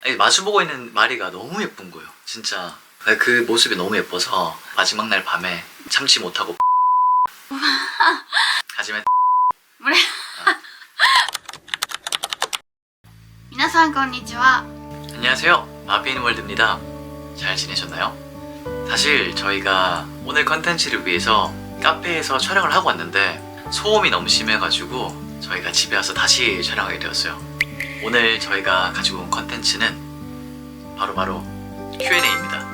아니, 마주보고 있는 마리가 너무 예쁜 거예요. 진짜 그 모습이 너무 예뻐서 마지막 날 밤에 참지 못하고 하지만 これ皆さんこんにちは 안녕하세요, 마비인월드입니다. 잘 지내셨나요? 사실 저희가 오늘 컨텐츠를 위해서 카페에서 촬영을 하고 왔는데 소음이 너무 심해가지고 저희가 집에 와서 다시 촬영하게 되었어요. 오늘 저희가 가지고 온 컨텐츠는 바로 Q&A입니다.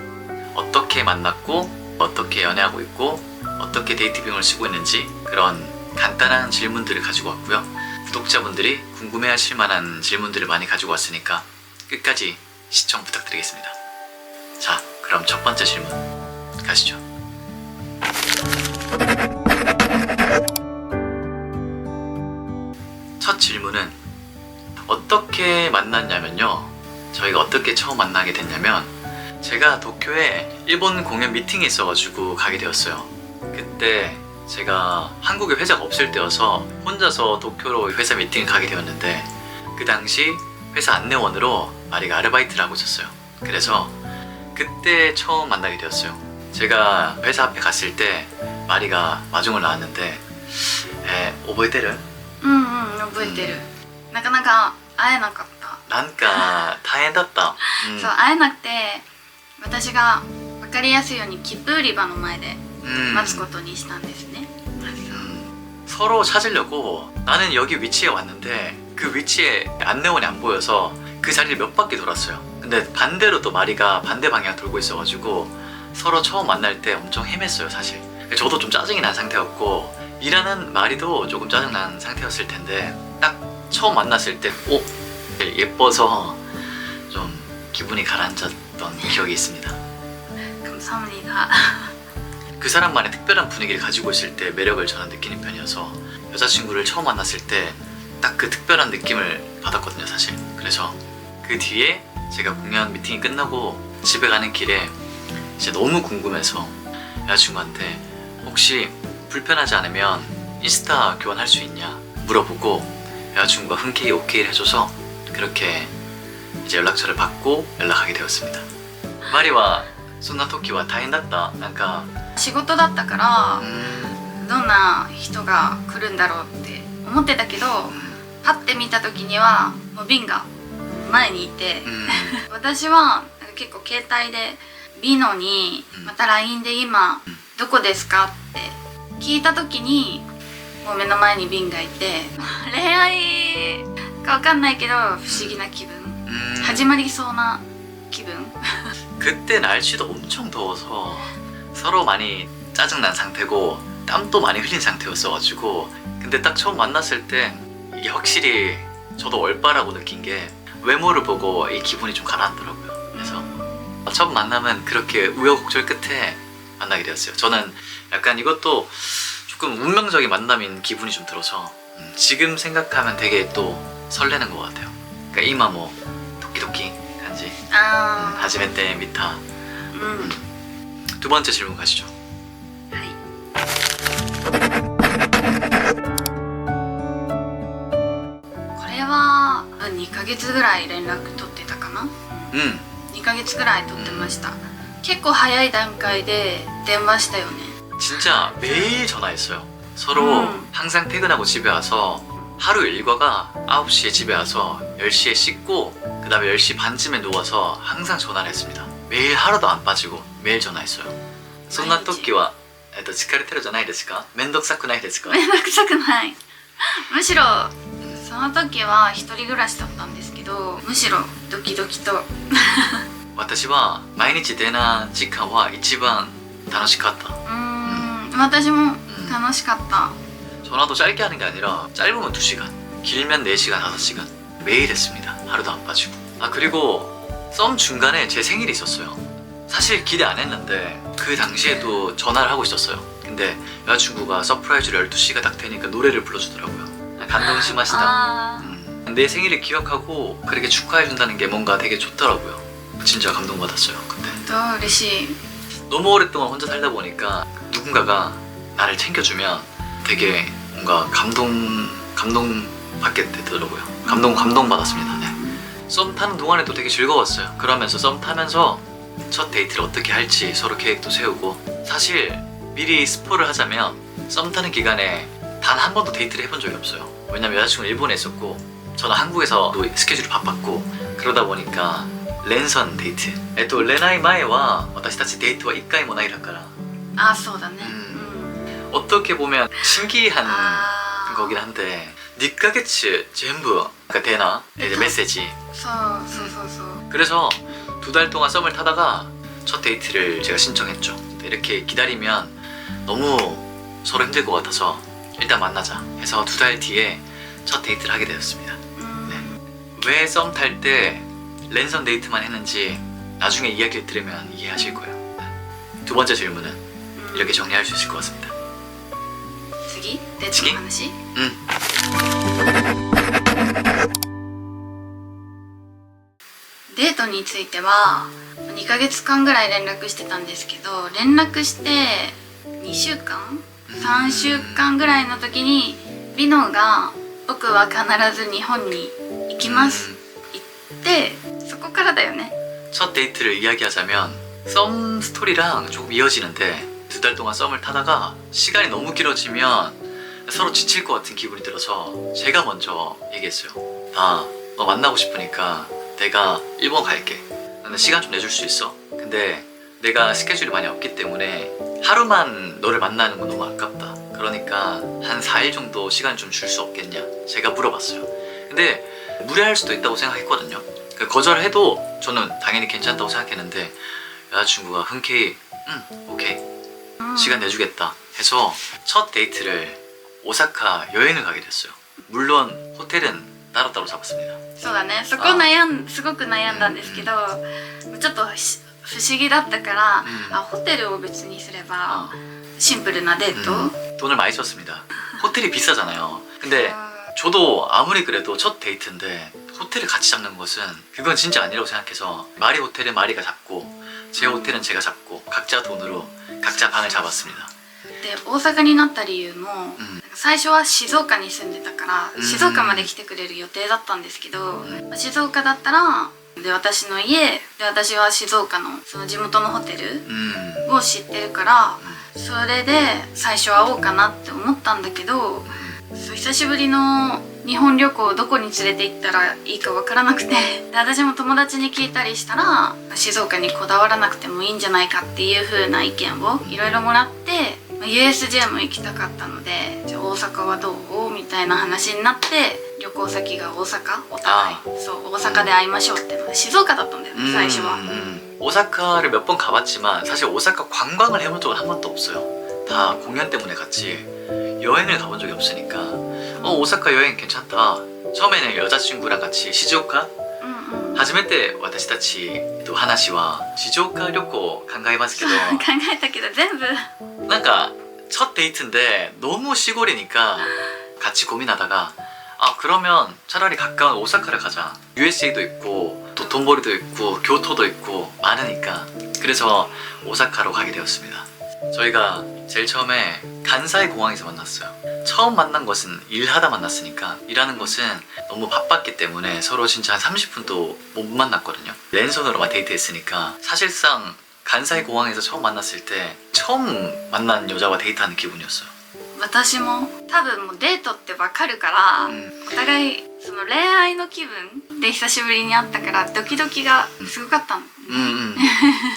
어떻게 만났고 어떻게 연애하고 있고 어떻게 데이트 비용을 쓰고 있는지 그런 간단한 질문들을 가지고 왔고요. 구독자분들이 궁금해하실 만한 질문들을 많이 가지고 왔으니까 끝까지 시청 부탁드리겠습니다. 자, 그럼 첫 번째 질문 가시죠. 첫 질문은 어떻게 만났냐면요. 저희가 어떻게 처음 만나게 됐냐면 제가 도쿄에 일본 공연 미팅이 있어가지고 가게 되었어요. 그때 제가 한국에 회사가 없을 때여서 혼자서 도쿄로 회사 미팅을 가게 되었는데 그 당시 회사 안내원으로 마리가 아르바이트를 하고 있었어요. 그래서 그때 처음 만나게 되었어요. 제가 회사 앞에 갔을 때 마리가 마중을 나왔는데 오보에테르? 覚えてるなかなか会えなかった 난가 다행이다. そう会えなくて私が分かりやすいように切符売り場の前で待つことにしたんですね 서로 찾으려고 나는 여기 위치에 왔는데 그 위치에 안내원이 안 보여서 그 자리를 몇 바퀴 돌았어요. 근데 반대로 또 마리가 반대 방향 돌고 있어가지고 서로 처음 만날 때 엄청 헤맸어요 사실. 저도 좀 짜증이 난 상태였고 일하는 마리도 조금 짜증난 상태였을 텐데 딱 처음 만났을 때 예뻐서 좀 기분이 가라앉았던 기억이 있습니다. 감사합니다 그 사람만의 특별한 분위기를 가지고 있을 때 매력을 저는 느끼는 편이어서 여자친구를 처음 만났을 때 딱 그 특별한 느낌을 받았거든요 사실. 그래서 그 뒤에 제가 공연 미팅이 끝나고 집에 가는 길에 이제 너무 궁금해서 여자친구한테 혹시 불편하지 않으면 인스타 교환할 수 있냐 물어보고 여자친구가 흔쾌히 오케이를 해줘서 그렇게 이제 연락처를 받고 연락하게 되었습니다. 마리와 そんな時は大変だった？なんか仕事だったからどんな人が来るんだろうって思ってたけどパッて見た時にはもう瓶が前にいて私は結構携帯でビノにまた LINE で今どこですかって聞いた時にもう目の前に瓶がいて恋愛かわかんないけど不思議な気分始まりそうな気分 그때 날씨도 엄청 더워서 서로 많이 짜증난 상태고 땀도 많이 흘린 상태였어가지고 근데 딱 처음 만났을 때 이게 확실히 저도 얼빠라고 느낀 게 외모를 보고 이 기분이 좀 가라앉더라고요. 그래서 첫 만남은 그렇게 우여곡절 끝에 만나게 되었어요. 저는 약간 이것도 조금 운명적인 만남인 기분이 좀 들어서 지금 생각하면 되게 또 설레는 것 같아요. 그러니까 이마 뭐 도끼도끼 간지 하지메 때 미타. 두 번째 질문 가시죠. これは2ヶ月ぐらい連絡取ってたかな2ヶ月ぐらい取ってました結構早い段階で電話したよね 진짜 매일 전화했어요. 서로 항상 퇴근하고 집에 와서 하루 일과가 9시에 집에 와서 10시에 씻고 그 다음에 10시 반쯤에 누워서 항상 전화를 했습니다. 매일 하루도 안 빠지고 매일 전화했어요. そんな時は疲れてるじゃないですか？めんどくさくないですか？めんどくさくないむしろその時は一人暮らしだったんですけどむしろドキドキと私は毎日電話時間は一番楽しかった。私も楽しかった 전화도 짧게 하는 게 아니라 짧으면 2시간 길면 4시간 5시간 매일 했습니다. 하루도 안 빠지고. 아 그리고 썸 중간에 제 생일이 있었어요. 사실 기대 안 했는데 그 당시에도 전화를 하고 있었어요. 근데 여자친구가 서프라이즈로 12시가 딱 되니까 노래를 불러주더라고요. 감동 심하시다. 내 생일을 기억하고 그렇게 축하해준다는 게 뭔가 되게 좋더라고요. 진짜 감동받았어요 그때. 또嬉しい 너무 오랫동안 혼자 살다 보니까 누군가가 나를 챙겨주면 되게 뭔가 감동받게 되더라고요. 감동받았습니다. 네. 썸 타는 동안에도 되게 즐거웠어요. 그러면서 썸 타면서 첫 데이트를 어떻게 할지 서로 계획도 세우고, 사실 미리 스포를 하자면 썸 타는 기간에 단 한 번도 데이트를 해본 적이 없어요. 왜냐면 여자친구는 일본에 있었고 저는 한국에서 스케줄이 바빴고, 그러다 보니까 랜선 데이트. 恋愛前は私たちデートは1回もないだから、あ、そうだね。 어떻게 보면 신기한 あー 거긴 한데 2ヶ月全部되나? 이제 메시지. そうそうそうそう。 그래서 2달 동안 썸을 타다가 첫 데이트를 제가 신청했죠. 이렇게 기다리면 너무 서로 힘들 것 같아서 일단 만나자 해서 2달 뒤에 첫 데이트를 하게 되었습니다. うん 왜 썸 탈 때 랜선 데이트만 했는지 나중에 이야기를 들으면 이해하실 거예요. 두 번째 질문은 うん 이렇게 정리할 수 있을 것 같습니다. 次デートの話。 デートについては2ヶ月間ぐらい連絡してたんですけど、連絡して2週間3週間ぐらいの時にリノが僕は必ず日本に行きますって言って、そこからだよね。 첫 데이트를 이야기하자면 썸 스토리랑 조금 이어지는데 2달 동안 썸을 타다가 시간이 너무 길어지면 서로 지칠 것 같은 기분이 들어서 제가 먼저 얘기했어요. 나 너 만나고 싶으니까 내가 일본 갈게. 근데 시간 좀 내줄 수 있어? 근데 내가 스케줄이 많이 없기 때문에 하루만 너를 만나는 건 너무 아깝다. 그러니까 한 4일 정도 시간 좀 줄 수 없겠냐? 제가 물어봤어요. 근데 무례할 수도 있다고 생각했거든요. 거절해도 저는 당연히 괜찮다고 생각했는데 여자친구가 흔쾌히 오케이 시간 내주겠다 해서 첫 데이트를 오사카 여행을 가게 됐어요. 물론 호텔은 따로따로 잡았습니다. そうだね。そこすごく悩んだんですけど、ちょっと不思議だったから、ホテルを別にすればシンプルなデート。 돈을 많이 썼습니다. 호텔이 비싸잖아요. 근데 저도 아무리 그래도 첫 데이트인데 호텔을 같이 잡는 것은 그건 진짜 아니라고 생각해서 마리 호텔은 마리가 잡고 제 호텔은 제가 잡고 각자 돈으로 각자 방을 잡았습니다. で大阪になった理由も、最初は静岡に住んでたから、静岡まで来てくれる予定だったんですけど、静岡だったらで私の家で、私は静岡のその地元のホテルを知ってるから、それで最初は会おうかなって思ったんだけど、そう久しぶりの日本旅行をどこに連れて行ったらいいか分からなくて、で私も友達に聞いたりしたら静岡にこだわらなくてもいいんじゃないかっていう風な意見をいろいろもらって、USJ も行きたかったので、じゃあ大阪はどうみたいな話になって、旅行先が大阪、お互いそう大阪で会いましょうってので静岡だったんだよね、最初は。 오사카를 몇 번 가봤지만 사실 오사카 관광을 해본 적은 한 번도 없어요. 다 공연 때문에 같이 여행을 가본 적이 없으니까 오사카 여행 괜찮다. 처음에는 여자친구랑 같이 시즈오카 初めて私たち話は静岡旅行考えますけど考えたけど全部 뭔가 첫 데이트인데 너무 시골이니까 같이 고민하다가 그러면 차라리 가까운 오사카를 가자. USJ도 있고 도톤보리도 있고 교토도 있고 많으니까. 그래서 오사카로 가게 되었습니다. 저희가 제일 처음에 간사이 공항에서 만났어요. 처음 만난 것은 일하다 만났으니까, 일하는 것은 너무 바빴기 때문에 서로 진짜 한 30분도 못 만났거든요. 랜선으로만 데이트했으니까 사실상 간사이 공항에서 처음 만났을 때 처음 만난 여자와 데이트하는 기분이었어요. 私も多分もうデートってわかるから、お互いその恋愛の気分で久しぶりに会ったからドキドキがすごかったの。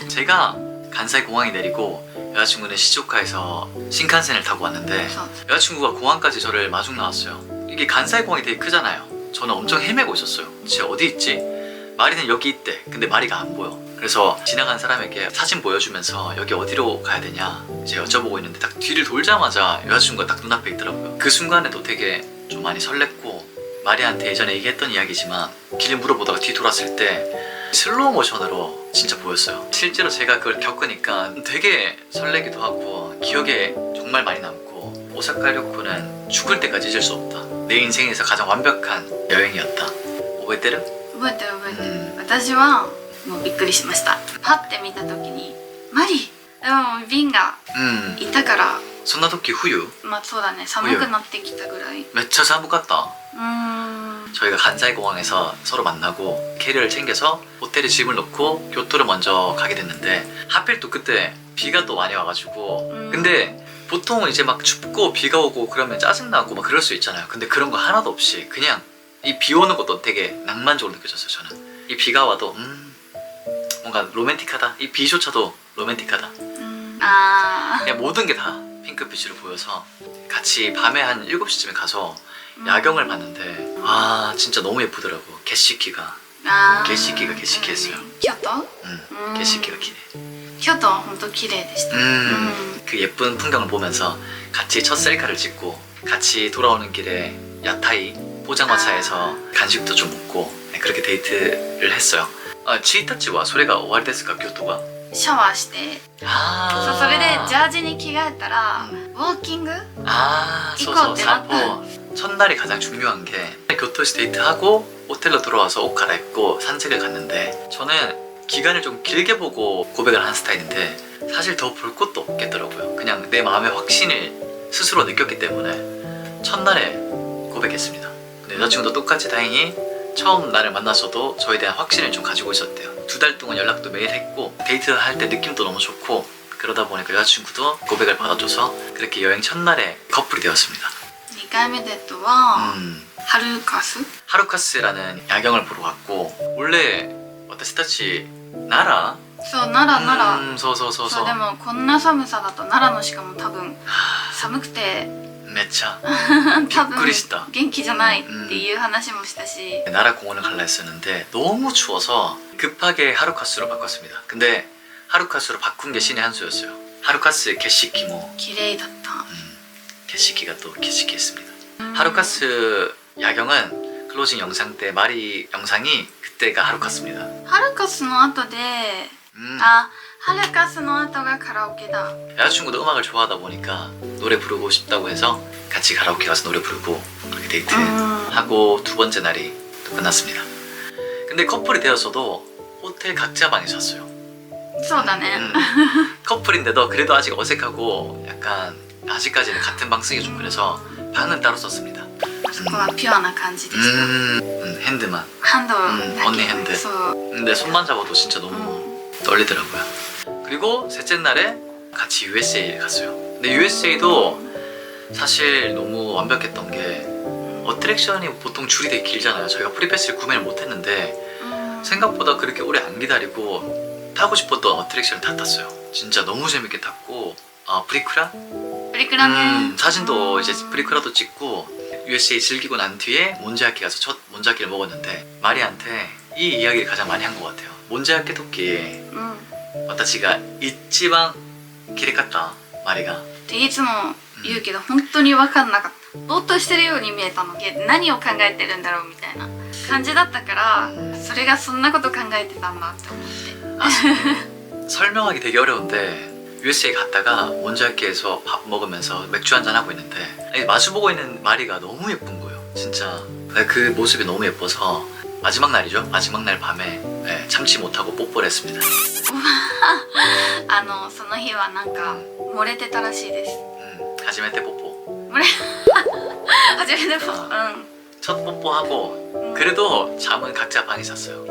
제가 간사이 공항에 내리고 여자친구는 시즈오카에서 신칸센을 타고 왔는데 여자친구가 공항까지 저를 마중 나왔어요. 이게 간사이 공항이 되게 크잖아요. 저는 엄청 헤매고 있었어요. 쟤 어디 있지? 마리는 여기 있대. 근데 마리가 안 보여. 그래서 지나간 사람에게 사진 보여주면서 여기 어디로 가야 되냐 이제 여쭤보고 있는데 딱 뒤를 돌자마자 여자친구가 딱 눈앞에 있더라고요. 그 순간에도 되게 좀 많이 설렜고, 마리한테 예전에 얘기했던 이야기지만 길 물어보다가 뒤 돌았을 때 슬로우 모션으로 진짜 보였어요. 실제로 제가 그걸 겪으니까 되게 설레기도 하고 기억에 정말 많이 남고, 오사카旅行는 죽을 때까지 잊을 수 없다. 내 인생에서 가장 완벽한 여행이었다. 覚えてる?覚えてる覚えてる。私はもうびっくりしました。パッて見た時にマリでも瓶がいたから、そんな時冬?まあそうだね、寒くなってきたぐらい。 めっちゃ寒かった. 저희가 간사이 공항에서 서로 만나고 캐리어를 챙겨서 호텔에 짐을 놓고 교토를 먼저 가게 됐는데 하필 또 그때 비가 또 많이 와가지고 근데 보통은 이제 막 춥고 비가 오고 그러면 짜증나고 막 그럴 수 있잖아요. 근데 그런 거 하나도 없이 그냥 이 비 오는 것도 되게 낭만적으로 느껴졌어요. 저는 이 비가 와도 뭔가 로맨틱하다. 이 비조차도 로맨틱하다. 아 그냥 모든 게 다 핑크빛으로 보여서 같이 밤에 한 7시쯤에 가서 야경을 봤는데 아 진짜 너무 예쁘더라고. 게시키가 아 게시키가 게시키했어요. 京都 게시키가 기네. 京都は本当綺麗でした 그 예쁜 풍경을 보면서 같이 첫 셀카를 찍고 같이 돌아오는 길에 야타이 포장마차에서 간식도 좀 먹고 네, 그렇게 데이트를 했어요. 아, 치이타치와 소리가 오와리ですか 교토가? シャワーしてあそれでジャージに着替えたらウォーキング 아, 이거 소소 어때? 산포. 첫날이 가장 중요한 게 교토에서 데이트하고 호텔로 들어와서 옷 갈아입고 산책을 갔는데 저는 기간을 좀 길게 보고 고백을 하는 스타일인데 사실 더 볼 것도 없겠더라고요. 그냥 내 마음의 확신을 스스로 느꼈기 때문에 첫날에 고백했습니다. 근데 여자친구도 똑같이 다행히 처음 나를 만났어도 저에 대한 확신을 좀 가지고 있었대요. 2달 동안 연락도 매일 했고 데이트할 때 느낌도 너무 좋고 그러다 보니까 여자친구도 고백을 받아줘서 그렇게 여행 첫날에 커플이 되었습니다. 2回目デートはハルカス 하루카스라는 야경을 보러 갔고 원래 私たち 나라 そう奈良奈良そうそうそうそうそうでもこんな寒さだと奈良のしかも多分寒くてめっちゃ多分びっくりした元気じゃないっていう話もしたし 나라 공원을 갈라 했었는데 너무 추워서 급하게 하루카스로 바꿨습니다. 근데 하루카스로 바꾼 게 신의 한 수였어요. 하루카스의 게시키 뭐 綺麗だった 게시키가 또 게시키했습니다. 하루카스 야경은 클로징 영상 때 마리 영상이 그때가 하루카스입니다. ハルカスの後で あハルカスの後がカラオケだ 여자친구도 음악을 좋아하다 보니까 노래 부르고 싶다고 해서 같이 가라오케 가서 노래 부르고 그렇게 데이트하고 두 번째 날이 또 끝났습니다. 근데 커플이 되었어도 호텔 각자 방에 잤어요. そうだね 커플인데도 그래도 아직 어색하고 약간 아직까지는 같은 방 쓰기 좀 그래서 방은 따로 썼습니다. そこはピュアな感じでした 핸드만. ハンドだけ 언니 핸드. そう 근데 손만 잡아도 진짜 너무 떨리더라고요. 그리고 셋째 날에 같이 USA에 갔어요. 근데 USA도 사실 너무 완벽했던 게 어트랙션이 보통 줄이 되게 길잖아요. 저희가 프리패스를 구매를 못했는데 생각보다 그렇게 오래 안 기다리고 타고 싶었던 어트랙션을 다 탔어요. 진짜 너무 재밌게 탔고 아 프리크라? プリクラね 사진도 이제 프리크라도 찍고 USA 즐기고 난 뒤에 몬자야키 가서 첫 몬자야키를 먹었는데 마리한테 이 이야기를 가장 많이 한 것 같아요. 몬자야키 토끼 私が一番きれかったマリがっていつも言うけど本当に分かんなかったぼーっとしてるように見えたので何を考えてるんだろうみたいな感じだったからそれがそんなこと考えてたんだって思って 아, 설명하기 되게 어려운데 USA 갔다가 몬자야키에서 밥 먹으면서 맥주 한잔 하고 있는데 아니, 마주보고 있는 마리가 너무 예쁜 거예요. 진짜 그 모습이 너무 예뻐서 마지막 날이죠. 마지막 날 밤에 네, 참지 못하고 뽀뽀를 했습니다. その日はなんか漏れてたらしいです 하지메테 뽀뽀. 初めても 첫 뽀뽀하고 그래도 잠은 각자 방에 잤어요.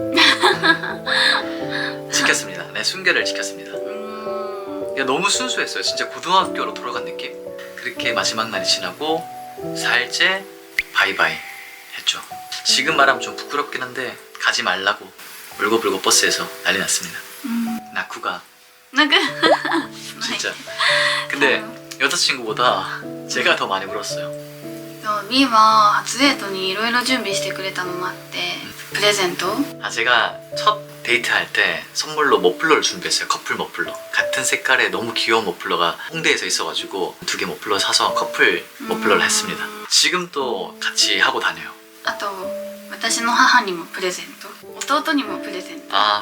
지켰습니다. 네, 순결을 지켰습니다. 너무 순수했어요. 진짜 고등학교로 돌아간 느낌? 그렇게 마지막 날이 지나고 4일째 바이바이 했죠. 지금 말하면 좀 부끄럽긴 한데 가지 말라고 울고불고 버스에서 난리 났습니다. 나쿠가 なんか 진짜. 근데 여자친구보다 제가 더 많이 울었어요. ミーは初デートにいろいろ準備してくれたのもあってプレゼント 아 제가 첫 데이트할 때 선물로 머플러를 준비했어요. 커플 머플러. 같은 색깔의 너무 귀여운 머플러가 홍대에서 있어가지고 2개 머플러 사서 커플 머플러를 했습니다. 지금 또 같이 하고 다녀요. あと私の母にもプレゼント弟にもプレゼント 아,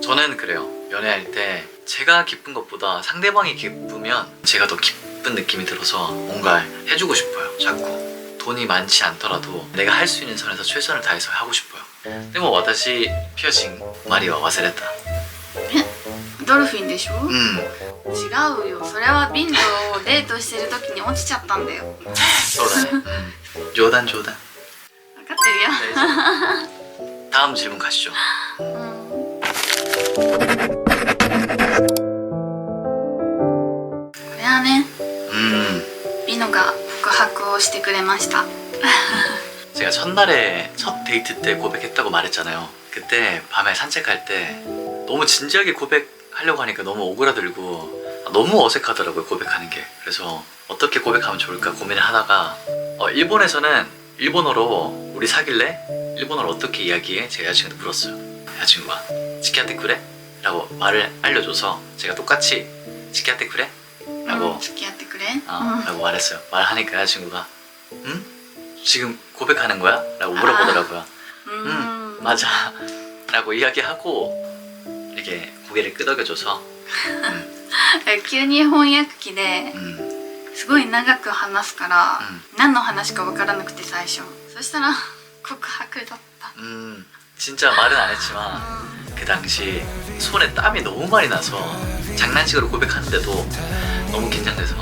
저는 그래요. 연애할 때 제가 기쁜 것보다 상대방이 기쁘면 제가 더 기쁜 느낌이 들어서 뭔가 해주고 싶어요. 자꾸 돈이 많지 않더라도 내가 할 수 있는 선에서 최선을 다해서 하고 싶어요. 근데 뭐 私 피어싱 마리와 와세레타. ドルフィンでしょ違うよそれはビンとデートしてる時に落ちちゃったんだよそうだね。冗談。ってるよ 네, 다음 질문 가시죠. これはね 음, ビノが告白をしてくれました 제가 첫날에 첫 데이트 때 고백했다고 말했잖아요. 그때 밤에 산책할 때 너무 진지하게 고백하려고 하니까 너무 오그라들고 너무 어색하더라고요, 고백하는 게. 그래서 어떻게 고백하면 좋을까 고민을 하다가 일본에서는 일본어로 우리 사귈래? 일본어로 어떻게 이야기해? 제 여자친구한테 물었어요. 여자친구가 치키아테 그래? 라고 말을 알려줘서 제가 똑같이 치키아테 그래? 라고 付き合ってくれ 라고 말했어요. 말하니까 여자친구가 응? 지금 고백하는 거야? 라고 물어보더라고요. 맞아 라고 이야기하고 이렇게 고개를 끄덕여줘서 急に翻訳機で 음, すごい長く話すから、 何の話か分からなくて最初そしたら告白だった 진짜 말은 안 했지만 그 당시 손에 땀이 너무 많이 나서 장난식으로 고백하는데도 너무 긴장돼서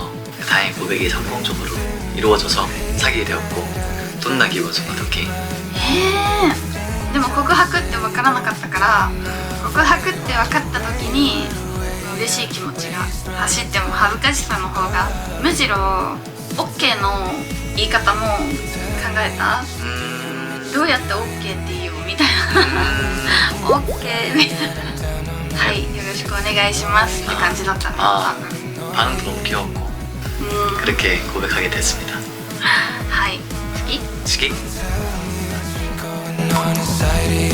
다행히 고백이 성공적으로 이루어져서 사귀게 되었고 돈나 기분 소나토끼 でも告白って分からなかったから告白って分かった時に嬉しい気持ちが走っても恥ずかしさの方がむしろ OK の言い方も考えたどうやって OK って言おうみたいな OK みたいなはいよろしくお願いしますって感じだったね多分 반응도 너무 귀엽고 그렇게 고백하게 됐습니다. はい好き 치기? on the side of your